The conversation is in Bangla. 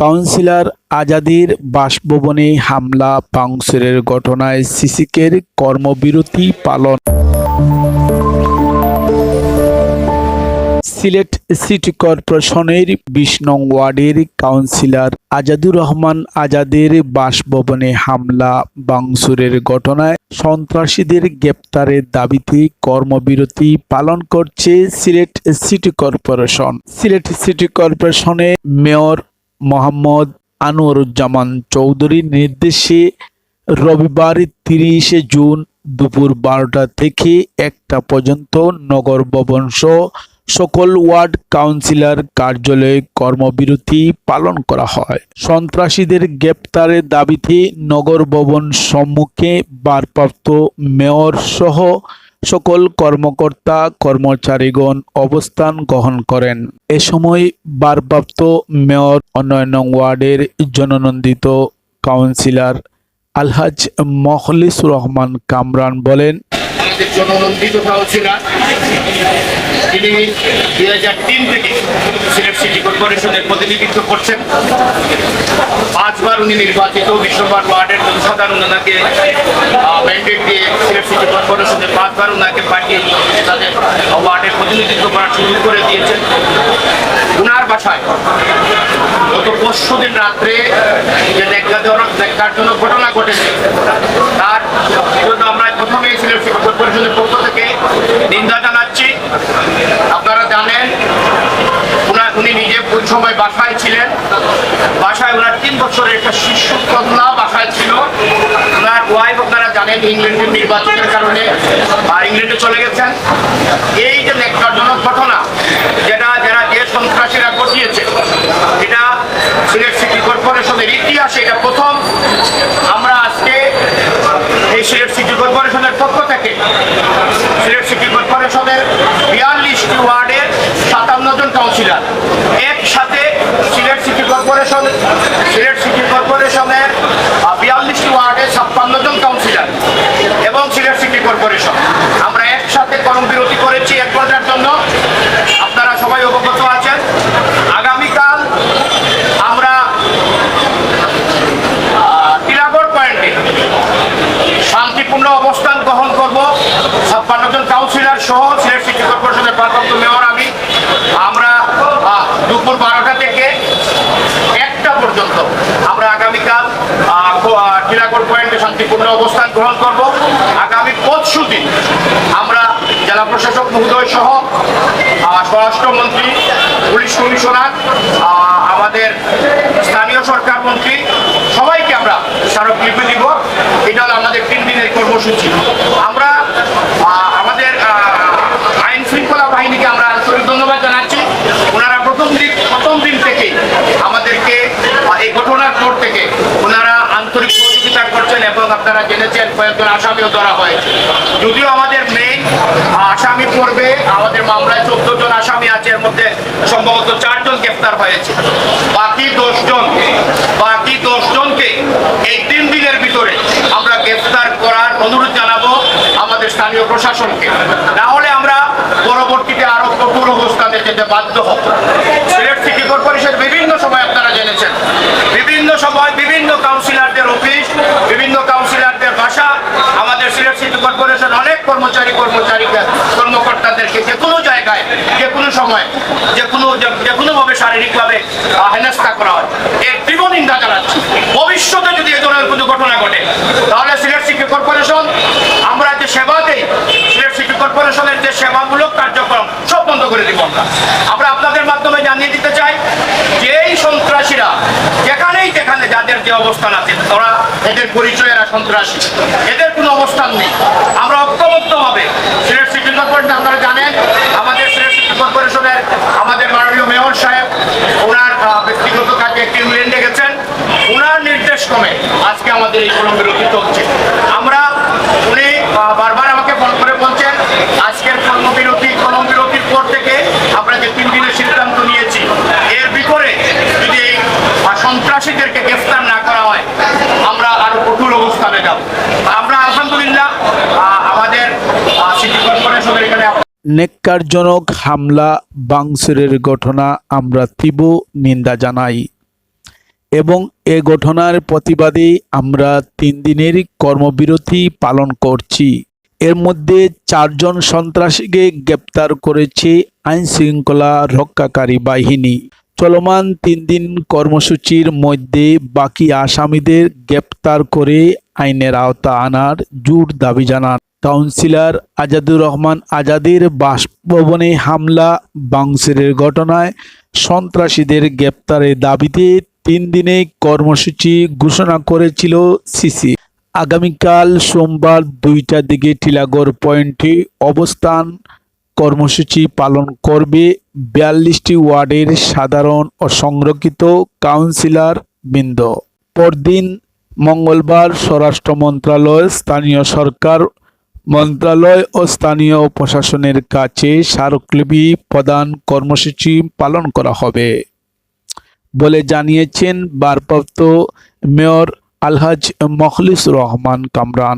কাউন্সিলর আজাদের বাসভবনে হামলা ভাঙচুরের ঘটনায় সিসিকের কর্মবিরতি পালন। সিলেট সিটি কর্পোরেশনের ২০ নং ওয়ার্ডের কাউন্সিলর আজাদুর রহমান আজাদের বাসভবনে হামলা ভাঙচুরের ঘটনায় সন্ত্রাসীদের গ্রেপ্তারের দাবিতে কর্মবিরতি পালন করছে Sylhet city corporation. Sylhet city কর্পোরেশনের মেয়র মোহাম্মদ আনোয়ারুজ্জামান চৌধুরীর নির্দেশে রবিবার ৩০ জুন দুপুর ১২টা থেকে ১টা পর্যন্ত নগর ভবন সহ সকল ওয়ার্ড কাউন্সিলর কার্যালয়ে কর্মবিরতি পালন করা হয়। সন্ত্রাসীদের গ্রেপ্তারের দাবিতে নগর ভবন সম্মুখে ভারপ্রাপ্ত মেয়র সহ সকল কর্মকর্তা কর্মচারীগণ অবস্থান গ্রহণ করেন। এ সময় ভারপ্রাপ্ত মেয়র ৯ নং ওয়ার্ডের জননন্দিত কাউন্সিলর আলহাজ মখলিসুর রহমান কামরান বলেন, আমাদের জননন্দিত কাউন্সিলর তিনি ২০০৩ থেকে সিলেট সিটি কর্পোরেশনের প্রতিনিধিত্ব করছেন। ৫ বার উনি নির্বাচিত। ২০ নম্বর ওয়ার্ডের জনসাধারণ ওনাকে ম্যান্ডেট দিয়ে সিলেট সিটি কর্পোরেশনের ৫ বার ওনাকে পাঠিয়ে তাদের ওয়ার্ডের প্রতিনিধিত্ব করার সুযোগ করে দিয়েছেন। উনার বাসায় গত পরশুদিন রাত্রে যে ন্যাক্কারজনক ঘটনা ঘটেছে তার জন্য আমরা প্রথমেই সিলেট সিটি কর্পোরেশনের পক্ষ থেকে নিন্দা জানাচ্ছি। আপনারা জানেন উনি নিজে ওই সময় বাসায় ছিলেন। বাসায় ওনার ৩ বছরের একটা শিশু কন্যা বাসায় ছিল। ওনার ওয়াইফ আপনারা জানেন ইংল্যান্ডের নির্বাচনের কারণে ইংল্যান্ডে চলে গেছেন। এই যে ন্যাক্কারজনক ঘটনা যারা যে সন্ত্রাসীরা ঘটিয়েছে এটা সিলেট সিটি কর্পোরেশনের ইতিহাসে এটা প্রথম। আমরা আজকে এই সিলেট সিটি কর্পোরেশনের পক্ষ থেকে সিলেট সিটি কর্পোরেশনের ৪২টি ওয়ার্ডের ৫৭ জন কাউন্সিলর একসাথে সিলেট সিটি কর্পোরেশনের ৪২টি ওয়ার্ডের ৫৬ জন কাউন্সিলর এবং সিলেট সিটি কর্পোরেশন আমরা একসাথে কর্মবিরতি করেছি ১ ঘন্টার জন্য। আপনারা সবাই অবগত আছেন। আগামীকাল আমরা টিলাগড় পয়েন্টে শান্তিপূর্ণ অবস্থান গ্রহণ করব। ৫৬ জন কাউন্সিলর সহ সিলেট সিটি কর্পোরেশনের ভারপ্রাপ্ত মেয়র আমরা দুপুর ১২টা থেকে ১টা পর্যন্ত আমরা আগামীকাল টিলাগড় পয়েন্টে শান্তিপূর্ণ অবস্থান গ্রহণ করব। আগামী পরশুদিন আমরা জেলা প্রশাসক মহোদয় সহ স্বরাষ্ট্রমন্ত্রী, পুলিশ কমিশনার, আমাদের স্থানীয় সরকার মন্ত্রী সবাইকে আমরা স্মারকলিপি দিব। এটা হলো আমাদের ৩ দিনের কর্মসূচি। আমরা আমাদের আইন শৃঙ্খলা বাহিনীকে আমরা আন্তরিক ধন্যবাদ জানাচ্ছি। ওনারা প্রথম দিন থেকেই আমাদেরকে এই ঘটনার পর থেকে ওনারা আন্তরিক সহযোগিতা করছেন এবং আপনারা জেনেছেন কয়েকজন আসামিও ধরা হয়েছে। যদিও আমাদের মেইন আসামি পড়বে আমাদের মামলায় ১৪ জন আসামি আছে, এর মধ্যে সম্ভবত ৪ জন গ্রেফতার হয়েছে। বাকি ১০ জনকে এই ৩ দিনের ভিতরে আমরা গ্রেফতার করার অনুরোধ জানাবো আমাদের স্থানীয় প্রশাসনকে। না হলে আমরা পরবর্তীতে আরো কঠোর অবস্থানে যেতে বাধ্য হব। সিলেট সিটি কর্পোরেশন বিভিন্ন সময় আপনারা জেনেছেন বিভিন্ন সময় বিভিন্ন কাউন্সিলরদের অফিস, বিভিন্ন কাউন্সিলরদের বাসা, আমাদের সিলেট সিটি কর্পোরেশন অনেক কর্মকর্তাদেরকে যে কোনো জায়গায় যে কোনো সময় যে কোনোভাবে শারীরিকভাবে হেনস্থা করা হয়। এর তীব্র নিন্দা জানাচ্ছি। ভবিষ্যতে যদি এ ধরনের কোনো ঘটনা ঘটে তাহলে সিলেট সিটি কর্পোরেশন আমরা যে সেবা দেই, সিলেট সিটি কর্পোরেশনের যে সেবামূলক কার্যক্রম সব বন্ধ করে দিব। আমরা আপনাদের মাধ্যমে জানিয়ে দিতে চাই যে এই সন্ত্রাসীরা যেখানে যাদের যে অবস্থান আছে তারা এদের পরিচয় এরা সন্ত্রাসী, এদের কোনো অবস্থান নেই। আমরা ঐক্যবদ্ধভাবে সিলেট সিটি কর্পোরেশন আপনারা জানেন আমাদের সিলেট সিটি কর্পোরেশনের আমাদের মাননীয় মেয়র সাহেব ওনার ব্যক্তিগত কাজে একটি ইংল্যান্ডে গেছেন। ওনার নির্দেশ ক্রমে আজকে আমাদের এই কর্মবিরতি চলছে। উনি বারবার আমাকে ফোন করে বলছেন আজকের কর্মবিরতির পর থেকে আমরা যে ৩ দিনের সিদ্ধান্ত নিয়েছি এর ভিতরে যদি এই সন্ত্রাসীদেরকে গ্রেফতার না করা হয় আমরা আরো কঠোর অবস্থানে যাব। আমরা আলহামদুলিল্লাহ আমাদের সিটি কর্পোরেশনের এখানে ন্যাক্কারজনক হামলা ভাঙচুরের ঘটনা আমরা তীব্র নিন্দা জানাই। এবং এ ঘটনার প্রতিবাদে আমরা 3 দিনের কর্মবিরতি পালন করছি। এর মধ্যে 4 জন সন্ত্রাসীকে গ্রেপ্তার করেছে আইন শৃঙ্খলা রক্ষাকারী বাহিনী। চলমান 3 দিন কর্মসূচির মধ্যে বাকি আসামিদের গ্রেপ্তার করে আইনের আওতা আনার জোর দাবি জানান কাউন্সিলর আজাদুর রহমান আজাদের বাসভবনে হামলা ভাঙচুরের ঘটনায় সন্ত্রাসীদের গ্রেপ্তারের দাবিতে 3 দিনে কর্মসূচি ঘোষণা করেছিল সিসি। আগামীকাল সোমবার 2টার দিকে টিলাগড় পয়েন্টে অবস্থান কর্মসূচি পালন করবে 42টি ওয়ার্ডের সাধারণ ও সংরক্ষিত কাউন্সিলর বৃন্দ। পরদিন মঙ্গলবার স্বরাষ্ট্র মন্ত্রণালয়, স্থানীয় সরকার মন্ত্রণালয় ও স্থানীয় প্রশাসনের কাছে স্মারকলিপি প্রদান কর্মসূচি পালন করা হবে বলে জানিয়েছেন ভারপ্রাপ্ত মেয়র আলহাজ মখলিসুর রহমান কামরান।